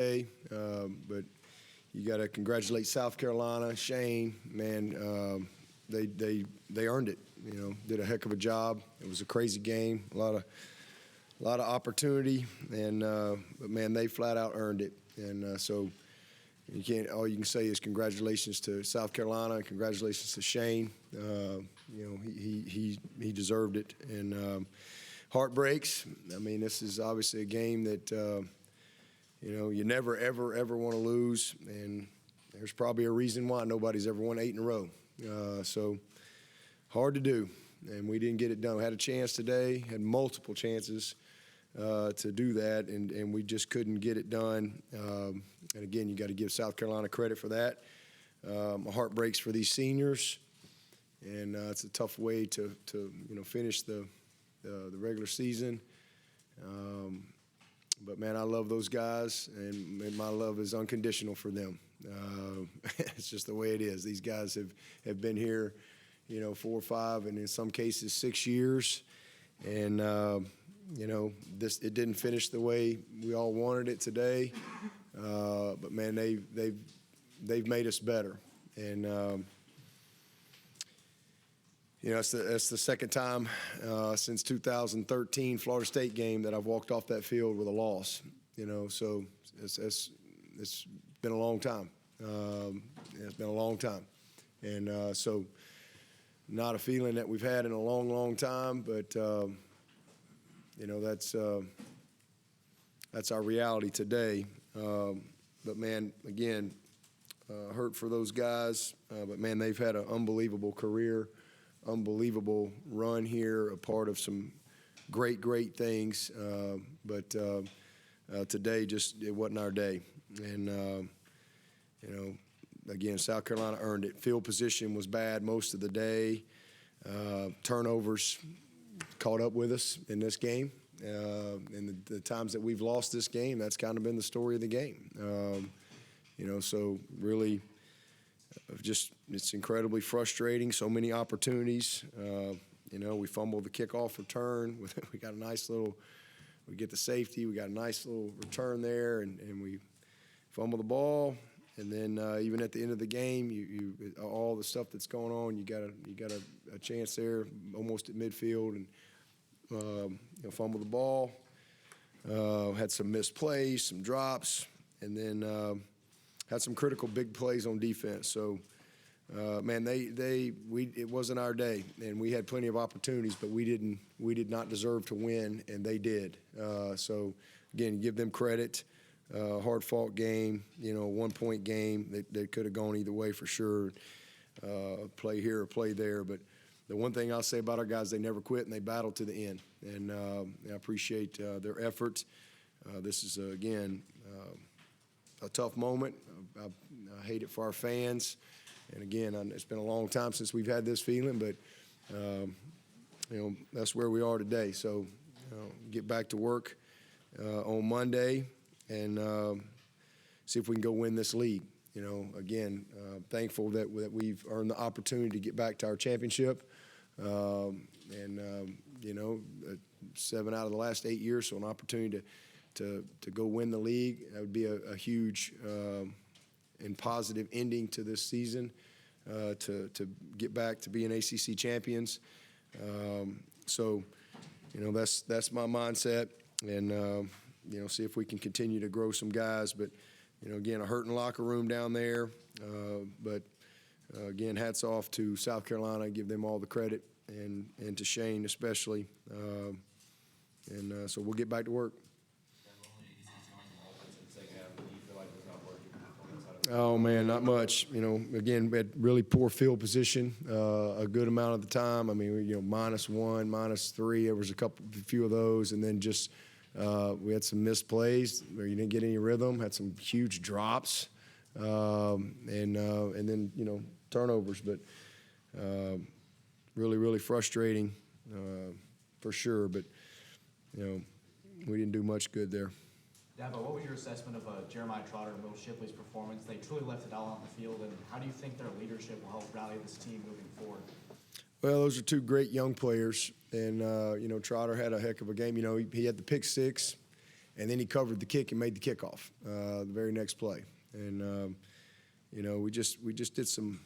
But you got to congratulate South Carolina, Shane. Man, they earned it. You know, did a heck of a job. It was a crazy game, a lot of opportunity, and but man, they flat out earned it. And so you can't. All you can say is congratulations to South Carolina and congratulations to Shane. You know, he deserved it. And heartbreaks. I mean, this is obviously a game that you know, you never ever want to lose, and there's probably a reason why nobody's ever won 8 in a row. So hard to do, and we didn't get it done. We had a chance today, had multiple chances to do that, and we just couldn't get it done. And again, you got to give South Carolina credit for that. My heart breaks for these seniors, and it's a tough way to you know, finish the regular season. But man, I love those guys, and my love is unconditional for them. It's just the way it is. These guys have been here, you know, 4 or 5, and in some cases 6 years. And you know, it didn't finish the way we all wanted it today. But man, they've made us better. And you know, that's the second time since 2013 Florida State game that I've walked off that field with a loss. You know, so it's been a long time. It's been a long time, and so not a feeling that we've had in a long time. But you know, that's our reality today. But man, again, hurt for those guys. But man, they've had an unbelievable career. Unbelievable run here, a part of some great things, but today just it wasn't our day. And you know, again, South Carolina earned it. Field position was bad most of the day. Turnovers caught up with us in this game, and the times that we've lost this game, that's kind of been the story of the game. You know, so really. Just it's incredibly frustrating. So many opportunities. You know, we fumbled the kickoff return. We got a nice little. We get the safety. We got a nice little return there, and we fumble the ball. And then even at the end of the game, you all the stuff that's going on. You got a chance there, almost at midfield, and you know, fumble the ball. Had some missed plays, some drops, and then. Had some critical big plays on defense. So, man, it wasn't our day, and we had plenty of opportunities, but we did not deserve to win, and they did. So, again, give them credit. Hard-fought game, you know, 1-point game. They could have gone either way for sure. Play here or play there, but the one thing I'll say about our guys, they never quit and they battled to the end, and I appreciate their effort. This is again. A tough moment. I hate it for our fans. And again, it's been a long time since we've had this feeling, but you know, that's where we are today. So get back to work on Monday and see if we can go win this league. You know, again, thankful that we've earned the opportunity to get back to our championship. You know, 7 out of the last 8 years, so an opportunity to go win the league. That would be a huge and positive ending to this season, to get back to being ACC champions. So, you know, that's my mindset, and you know, see if we can continue to grow some guys. But you know, again, a hurting locker room down there. But again, hats off to South Carolina. Give them all the credit, and to Shane especially. So we'll get back to work. Oh, man, not much. You know, again, we had really poor field position a good amount of the time. I mean, you know, -1, -3. There was a few of those, and then just we had some missed plays where you didn't get any rhythm. Had some huge drops, and then you know, turnovers. But really frustrating for sure. But you know, we didn't do much good there. Dabo, what was your assessment of Jeremiah Trotter and Will Shipley's performance? They truly left it all on the field, and how do you think their leadership will help rally this team moving forward? Well, those are two great young players, and you know, Trotter had a heck of a game. You know, he had the pick 6, and then he covered the kick and made the kickoff the very next play. And we just did some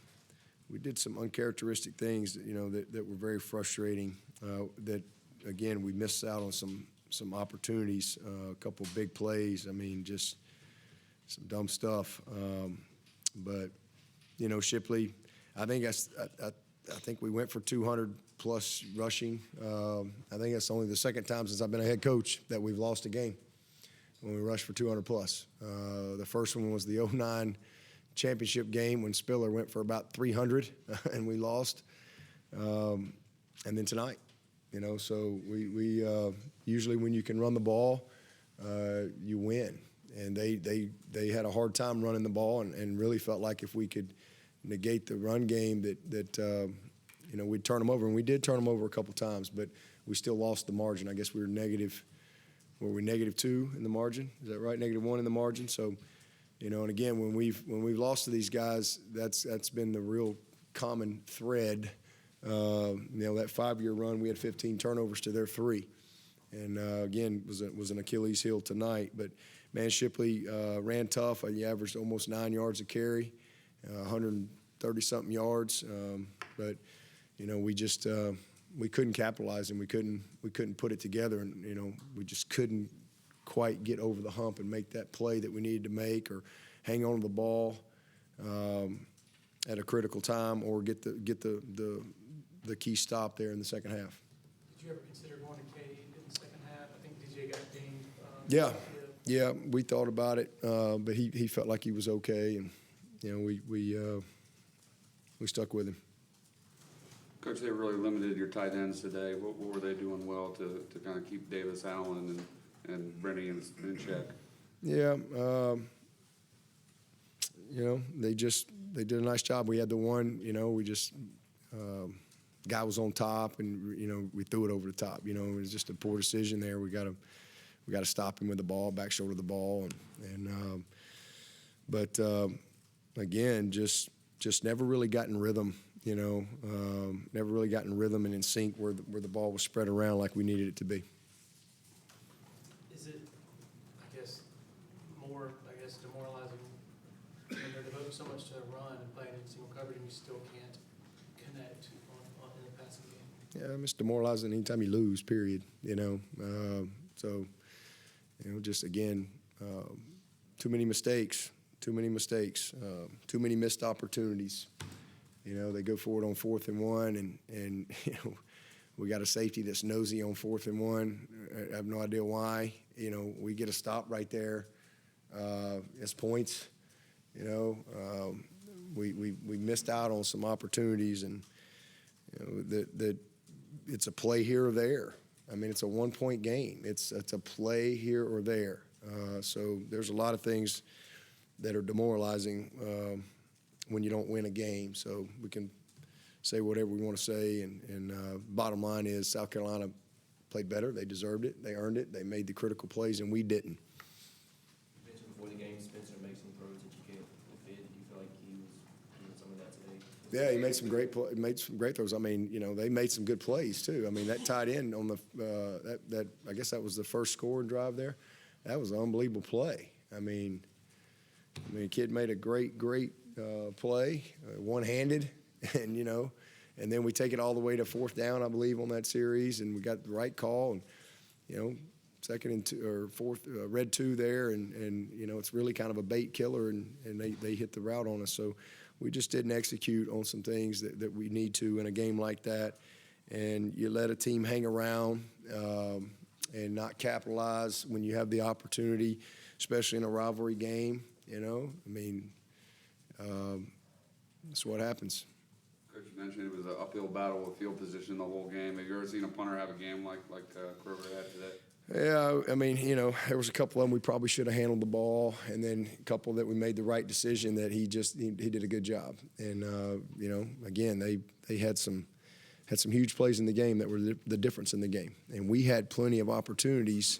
uncharacteristic things that were very frustrating. That again, we missed out on some opportunities, a couple of big plays. I mean, just some dumb stuff. But Shipley, I think we went for 200 plus rushing. I think that's only the second time since I've been a head coach that we've lost a game when we rushed for 200 plus. The first one was the 2009 championship game when Spiller went for about 300 and we lost. And then tonight, so we usually when you can run the ball, you win. And they had a hard time running the ball and really felt like if we could negate the run game that we'd turn them over. And we did turn them over a couple times, but we still lost the margin. I guess we were negative. Were we -2 in the margin? Is that right? -1 in the margin. So, and again, when we've lost to these guys, that's been the real common thread. That 5-year run, we had 15 turnovers to their 3, and again was an Achilles heel tonight. But man, Shipley ran tough. He averaged almost 9 yards a carry, 130-something yards. But we just we couldn't capitalize, and we couldn't put it together, and we just couldn't quite get over the hump and make that play that we needed to make, or hang on to the ball at a critical time, or get the key stop there in the second half. Did you ever consider going to Cade in the second half? I think DJ got dinged. Yeah, we thought about it, but he felt like he was okay, and we stuck with him. Coach, they really limited your tight ends today. What were they doing well to kind of keep Davis Allen and Brenny in check? Yeah, they did a nice job. We had the one, we just guy was on top, and we threw it over the top. It was just a poor decision there. We got to stop him with the ball, back shoulder the ball, but again, just never really got in rhythm. Never really got in rhythm and in sync where the ball was spread around like we needed it to be. Is it, more demoralizing when they're devoting so much to the run and playing in single coverage and you still can't connect in the passing game? Yeah, it's demoralizing anytime you lose, period. So, just again, too many mistakes, too many missed opportunities. They go forward on 4th and 1, and we got a safety that's nosy on 4th and 1. I have no idea why. We get a stop right there as points. We missed out on some opportunities, and that it's a play here or there. I mean, it's a 1-point game. It's a play here or there. So there's a lot of things that are demoralizing when you don't win a game. So we can say whatever we want to say, and bottom line is South Carolina played better. They deserved it. They earned it. They made the critical plays, and we didn't. You mentioned before the game, Spencer made some throws that you can't fit. Do you feel like he was doing some of that today? Yeah, he made some great throws. I mean, they made some good plays too. I mean, that tight end on the I guess that was the first scoring drive there. That was an unbelievable play. I mean, kid made a great play, one-handed, and then we take it all the way to 4th down, I believe, on that series, and we got the right call, and 2nd and 2 or 4th, red 2 there, and it's really kind of a bait killer, and they hit the route on us. So we just didn't execute on some things that we need to in a game like that, and you let a team hang around and not capitalize when you have the opportunity, especially in a rivalry game. That's what happens. Coach, you mentioned it was an uphill battle with field position the whole game. Have you ever seen a punter have a game like Kroeger had today? Yeah, I mean, there was a couple of them we probably should have handled the ball, and then a couple that we made the right decision that he did a good job. And again, they had some huge plays in the game that were the difference in the game, and we had plenty of opportunities,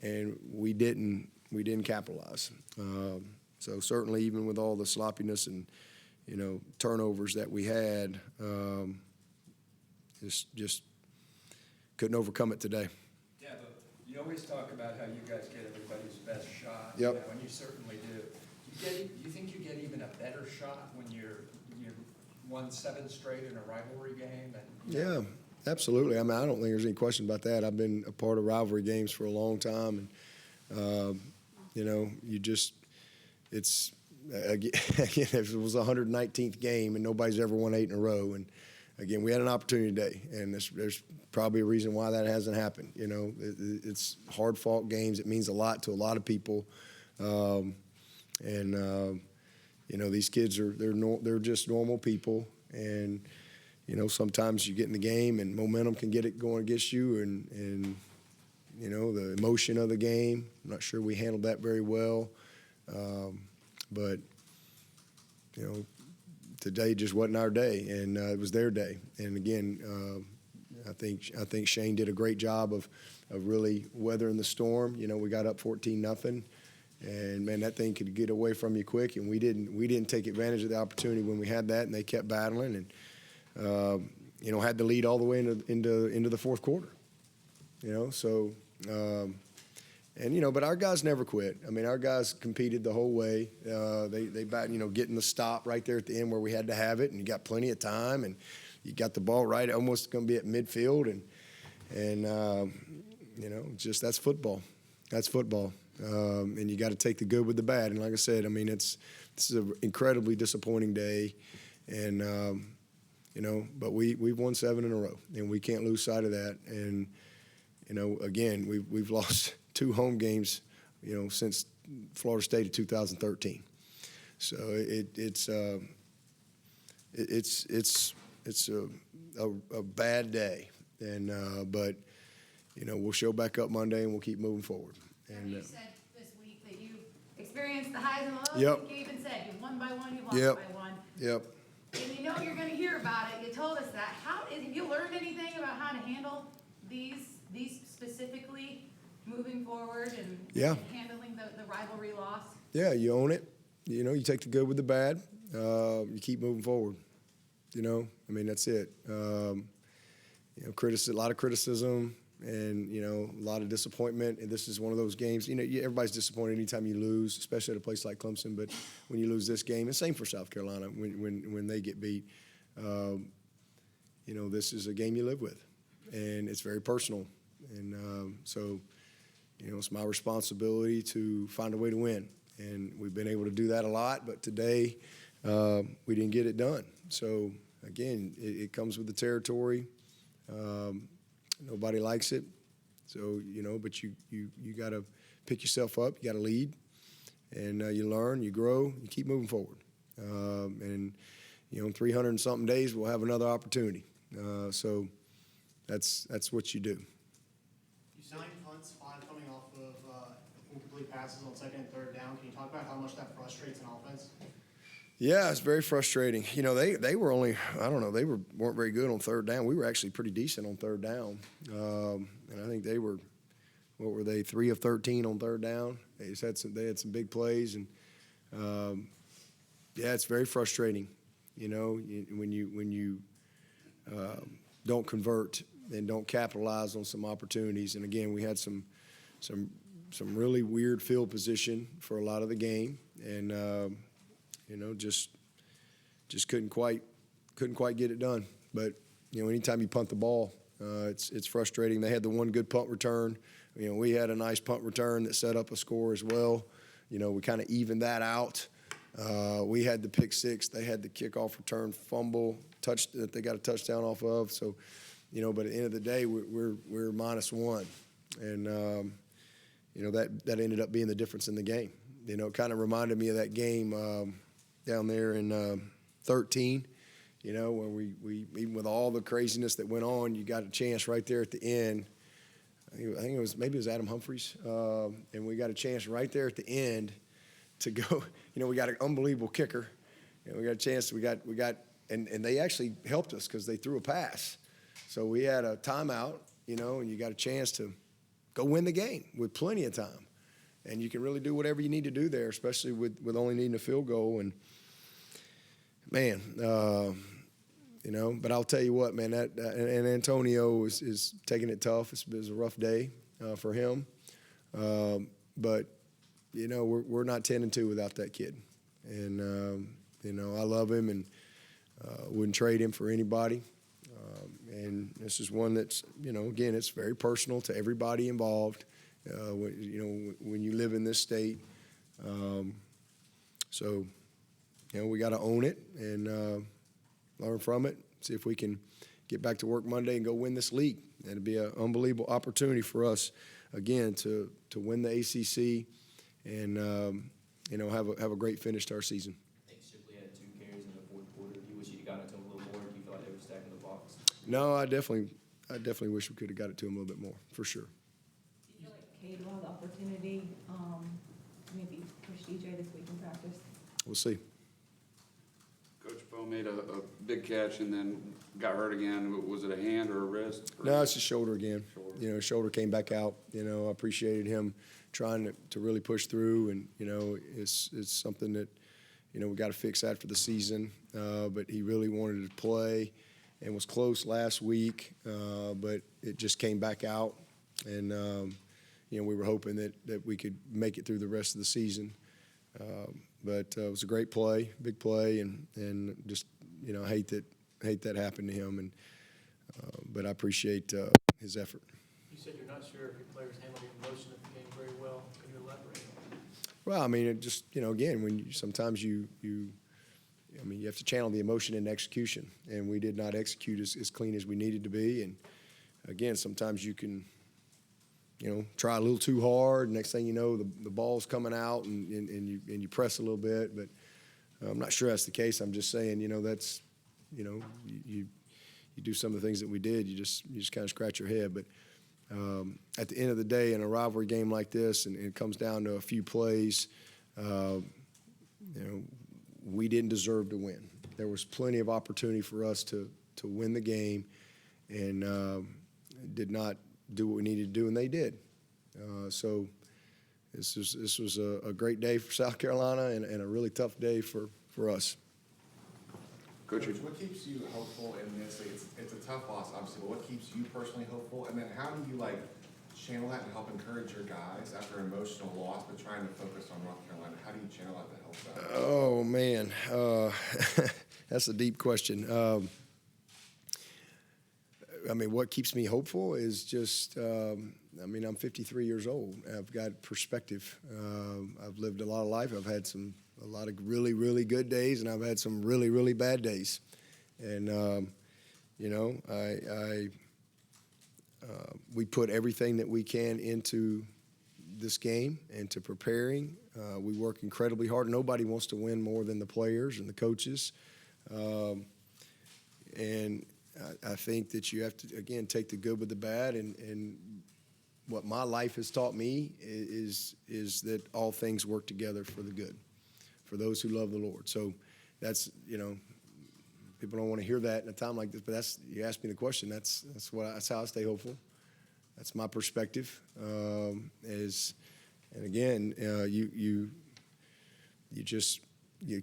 and we didn't capitalize. So certainly, even with all the sloppiness and turnovers that we had, just couldn't overcome it today. Yeah, but you always talk about how you guys get everything best shot. Yep. You know, and you certainly do. You think you get even a better shot when you won 7 straight in a rivalry game? And, Yeah, absolutely. I mean, I don't think there's any question about that. I've been a part of rivalry games for a long time, and you know, it's again, it was the 119th game, and nobody's ever won 8 in a row. And again, we had an opportunity today, and there's probably a reason why that hasn't happened. You know, it's hard-fought games. It means a lot to a lot of people, you know, these kids they're just normal people, and you know, sometimes you get in the game and momentum can get it going against you, and you know, the emotion of the game. I'm not sure we handled that very well, but you know, today just wasn't our day, and it was their day. And again, I think Shane did a great job of really weathering the storm. You know, we got up 14-0. And man, that thing could get away from you quick, and we didn't take advantage of the opportunity when we had that, and they kept battling, and you know, had the lead all the way into the fourth quarter. You know, so and you know, but our guys never quit. I mean, our guys competed the whole way. They you know, getting the stop right there at the end where we had to have it, and you got plenty of time, and you got the ball right, almost going to be at midfield, and you know, just that's football. That's football. And you got to take the good with the bad. And like I said, I mean, this is an incredibly disappointing day, and you know, but we've won 7 in a row, and we can't lose sight of that. And you know, again, we've lost 2 home games, you know, since Florida State of 2013. So it's a bad day, and but you know, we'll show back up Monday and we'll keep moving forward. And you said this week that you experienced the highs and lows. Yep. Like you even said, you won by 1, you lost Yep. by 1. Yep. And you know you're going to hear about it. You told us that. Have you learned anything about how to handle these specifically moving forward and, Yeah. and handling the rivalry loss? Yeah, you own it. You know, you take the good with the bad. You keep moving forward. You know, I mean, that's it. You know, a lot of criticism, and you know, a lot of disappointment. And this is one of those games. You know, everybody's disappointed anytime you lose, especially at a place like Clemson. But when you lose this game, and same for South Carolina when they get beat. You know, this is a game you live with, and it's very personal. And so, you know, it's my responsibility to find a way to win. And we've been able to do that a lot, but today we didn't get it done. So, again, it comes with the territory. Nobody likes it. So, you know, but you got to pick yourself up. You got to lead. And you learn, you grow, you keep moving forward. And, you know, in 300 and something days, we'll have another opportunity. So that's what you do. You signed punts 5 coming off of incomplete passes on 2nd and 3rd down. Can you talk about how much that frustrates an offense? Yeah, it's very frustrating. You know, they were only, I don't know, they weren't very good on 3rd down. We were actually pretty decent on 3rd down. And I think they were, what were they, 3 of 13 on 3rd down. They had some big plays, and yeah, it's very frustrating. You know, when you don't convert and don't capitalize on some opportunities. And again, we had some really weird field position for a lot of the game, and you know, just couldn't quite get it done. But you know, anytime you punt the ball, it's frustrating. They had the one good punt return. You know, we had a nice punt return that set up a score as well. You know, we kind of evened that out. We had the pick six. They had the kickoff return fumble that they got a touchdown off of. So, you know, but at the end of the day, we're -1, and you know, that ended up being the difference in the game. You know, it kind of reminded me of that game down there in 13. You know, where we even with all the craziness that went on, you got a chance right there at the end. I think it was Adam Humphries, and we got a chance right there at the end to go. You know, we got an unbelievable kicker, and we got a chance. We got, and they actually helped us because they threw a pass. So we had a timeout, you know, and you got a chance to go win the game with plenty of time, and you can really do whatever you need to do there, especially with only needing a field goal. And man, you know, but I'll tell you what, man, and Antonio is taking it tough. It was a rough day for him, but we're not 10-2 without that kid. And, I love him and wouldn't trade him for anybody. And this is one that's, again, it's very personal to everybody involved, when you live in this state. So, we got to own it and learn from it, see if we can get back to work Monday and go win this league. And it'd be an unbelievable opportunity for us, again, to win the ACC and, have a great finish to our season. I think Shipley had 2 carries in the fourth quarter. Do you wish you'd got it to him a little more? Do you feel like they were stacking the box? No, I definitely wish we could have got it to him a little bit more, for sure. Do you feel like Cade will have the opportunity, to maybe push DJ this week in practice? We'll see. Coach Bo made a big catch and then got hurt again. Was it a hand or a wrist? No, it's his shoulder again. Shoulder. Shoulder came back out. I appreciated him trying to really push through, and it's something that we got to fix after the season. But he really wanted to play, and was close last week, but it just came back out, and we were hoping that we could make it through the rest of the season. But it was a great play, big play, and just hate that happened to him, and but I appreciate his effort. You said you're not sure if your players handled the emotion of the game very well. Can you elaborate? Well, I mean, it just again, when sometimes you have to channel the emotion into execution, and we did not execute as clean as we needed to be, and again, sometimes you can try a little too hard. Next thing you know, the ball's coming out, and you press a little bit. But I'm not sure that's the case. I'm just saying, that's you do some of the things that we did. You just kind of scratch your head. But at the end of the day, in a rivalry game like this, and it comes down to a few plays, we didn't deserve to win. There was plenty of opportunity for us to win the game, and did not do what we needed to do, and they did. So this was a great day for South Carolina and a really tough day for us. Coach, What keeps you hopeful in this? It's a tough loss, obviously, but what keeps you personally hopeful? And then how do you channel that and help encourage your guys after an emotional loss, but trying to focus on North Carolina? How do you channel that to help that? Oh man, that's a deep question. What keeps me hopeful is just, I'm 53 years old. I've got perspective. I've lived a lot of life. I've had a lot of really, really good days, and I've had some really, really bad days. And, we put everything that we can into this game and to preparing. We work incredibly hard. Nobody wants to win more than the players and the coaches. And I think that you have to, again, take the good with the bad, and what my life has taught me is that all things work together for the good, for those who love the Lord. So that's, people don't want to hear that in a time like this, but you asked me the question, that's how I stay hopeful. That's my perspective. And again, you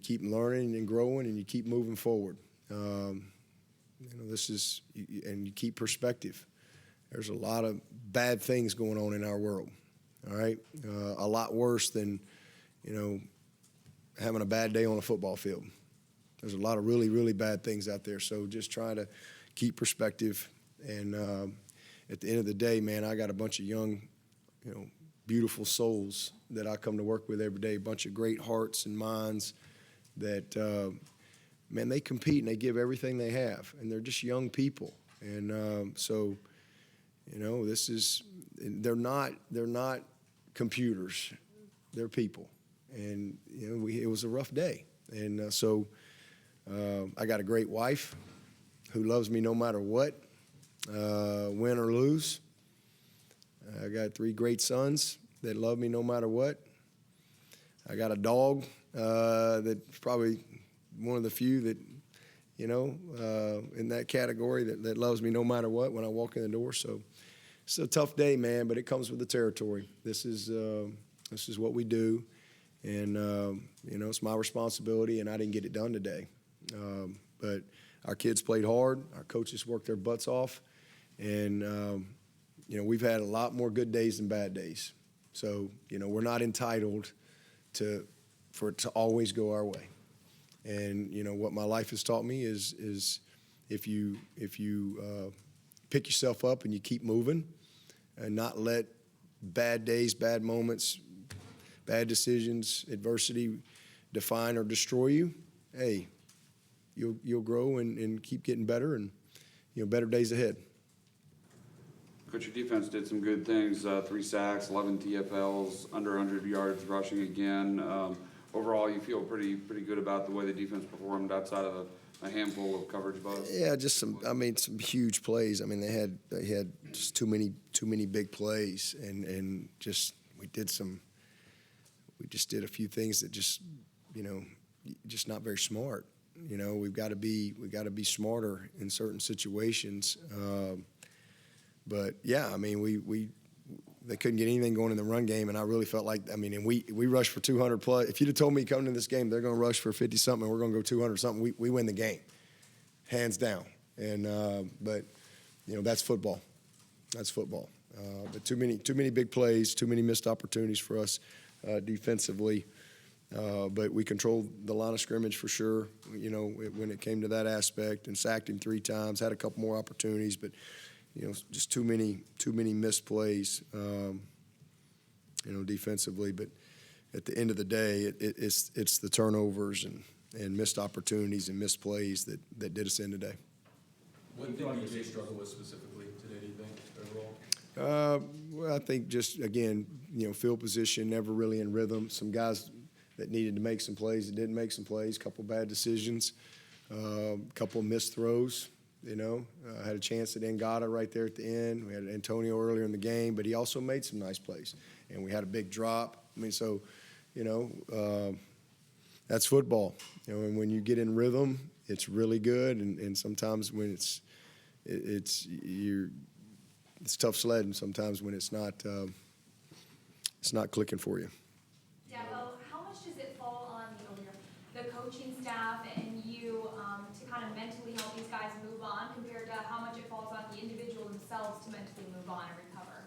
keep learning and growing, and you keep moving forward. And you keep perspective. There's a lot of bad things going on in our world, all right? A lot worse than, having a bad day on a football field. There's a lot of really, really bad things out there. So just try to keep perspective. And at the end of the day, man, I got a bunch of young, beautiful souls that I come to work with every day, a bunch of great hearts and minds that man, they compete and they give everything they have, and they're just young people. And so, they're not computers, they're people. And it was a rough day, and so I got a great wife who loves me no matter what, win or lose. I got 3 great sons that love me no matter what. I got a dog that's probably one of the few that, in that category that loves me no matter what when I walk in the door. So it's a tough day, man, but it comes with the territory. This is what we do, and it's my responsibility, and I didn't get it done today. But our kids played hard. Our coaches worked their butts off, and we've had a lot more good days than bad days. So, we're not entitled for it to always go our way. And, what my life has taught me is if you pick yourself up and you keep moving and not let bad days, bad moments, bad decisions, adversity define or destroy you, hey, you'll grow and keep getting better and, better days ahead. Coach, your defense did some good things, 3 sacks, 11 TFLs, under 100 yards rushing again. Overall, you feel pretty good about the way the defense performed outside of a handful of coverage bugs? Yeah, just some huge plays. They had just too many big plays, and just we just did a few things that just not very smart. We've got to be smarter in certain situations. But yeah, they couldn't get anything going in the run game, and I really felt like, and we rushed for 200 plus. If you'd have told me coming to this game they're going to rush for 50 something and we're going to go 200 something, we win the game, hands down. And but that's football. That's football. But too many big plays, too many missed opportunities for us defensively. But we controlled the line of scrimmage for sure. When it came to that aspect, and sacked him 3 times, had a couple more opportunities, but. Just too many missed plays, defensively. But at the end of the day, it's the turnovers and missed opportunities and missed plays that did us in today. What did BJ struggle with specifically today, do you think, overall? Well, I think just, again, field position, never really in rhythm. Some guys that needed to make some plays that didn't make some plays, couple bad decisions, couple missed throws. Had a chance at Ngata right there at the end. We had Antonio earlier in the game, but he also made some nice plays. And we had a big drop. That's football. And when you get in rhythm, it's really good. And sometimes when it's tough sledding sometimes when it's not clicking for you. Dabo, how much does it fall on the coaching staff and you to kind of mentally help these guys move on compared to how much it falls on the individual themselves to mentally move on and recover?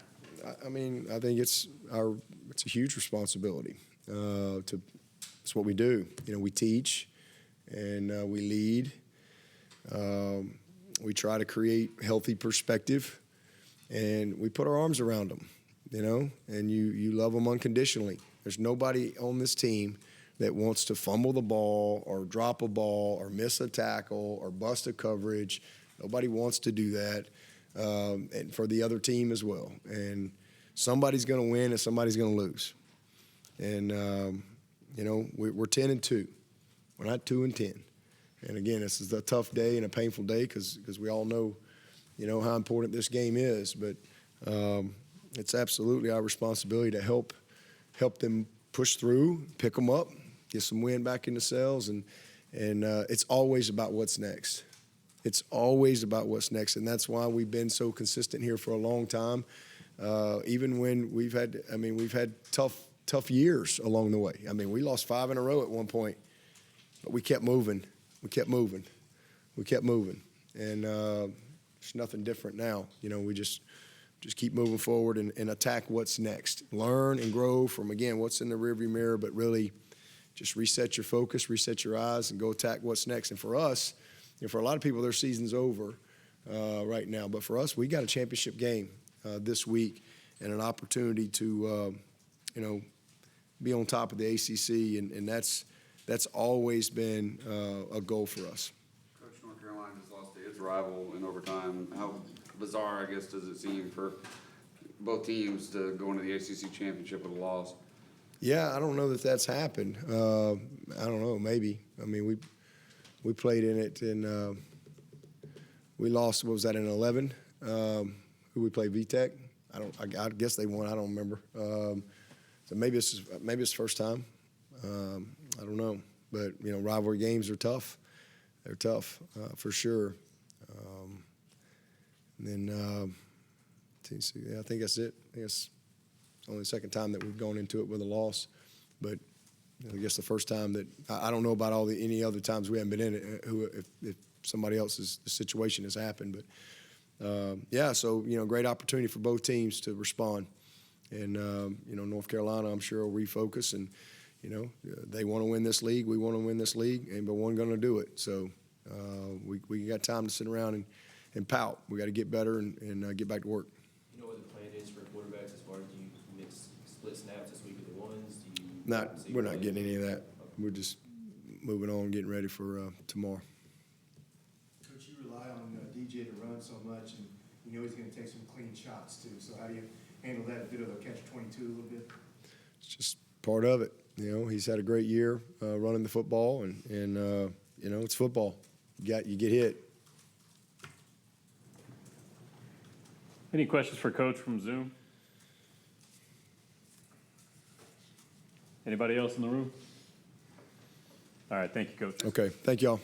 I think it's a huge responsibility. It's what we do. We teach and we lead. We try to create healthy perspective, and we put our arms around them. And you love them unconditionally. There's nobody on this team that wants to fumble the ball or drop a ball or miss a tackle or bust a coverage. Nobody wants to do that, and for the other team as well. And somebody's going to win and somebody's going to lose. And, we're 10-2. We're not 2-10. And, again, this is a tough day and a painful day because we all know, how important this game is. But it's absolutely our responsibility to help them push through, pick them up, get some wind back in the sails, and it's always about what's next. It's always about what's next, and that's why we've been so consistent here for a long time. Even when we've had tough years along the way. We lost 5 in a row at one point, but we kept moving. And there's nothing different now. We just keep moving forward and attack what's next. Learn and grow from, again, what's in the rearview mirror, but really just reset your focus, reset your eyes, and go attack what's next. And for us, for a lot of people, their season's over right now. But for us, we got a championship game this week and an opportunity to, be on top of the ACC, and that's always been a goal for us. Coach, North Carolina just lost to its rival in overtime. How bizarre, I guess, does it seem for both teams to go into the ACC Championship with a loss? Yeah, I don't know that that's happened. I don't know, maybe. We played in it, and we lost. What was that, in 11? Who we played, VTech? I guess they won. I don't remember. So maybe it's the first time. I don't know. But rivalry games are tough. They're tough for sure. And then I think that's it. I think it's only the second time that we've gone into it with a loss. But I guess the first time that I don't know about any other times we haven't been in it. If somebody else's situation has happened, but so great opportunity for both teams to respond North Carolina, I'm sure, will refocus and, they want to win this league. We want to win this league, but we're going to do it. So we got time to sit around and pout. We got to get better and get back to work. You know what the plan is for quarterbacks as far as do you split snaps this week with the ones? Do you We're not getting any of that. We're just moving on, getting ready for tomorrow. Coach, you rely on DJ to run so much, and you know he's going to take some clean shots too. So how do you handle that bit of a catch-22 a little bit? It's just part of it. He's had a great year running the football, and it's football. You get hit. Any questions for Coach from Zoom? Anybody else in the room? All right, thank you, Coach. Okay, thank y'all.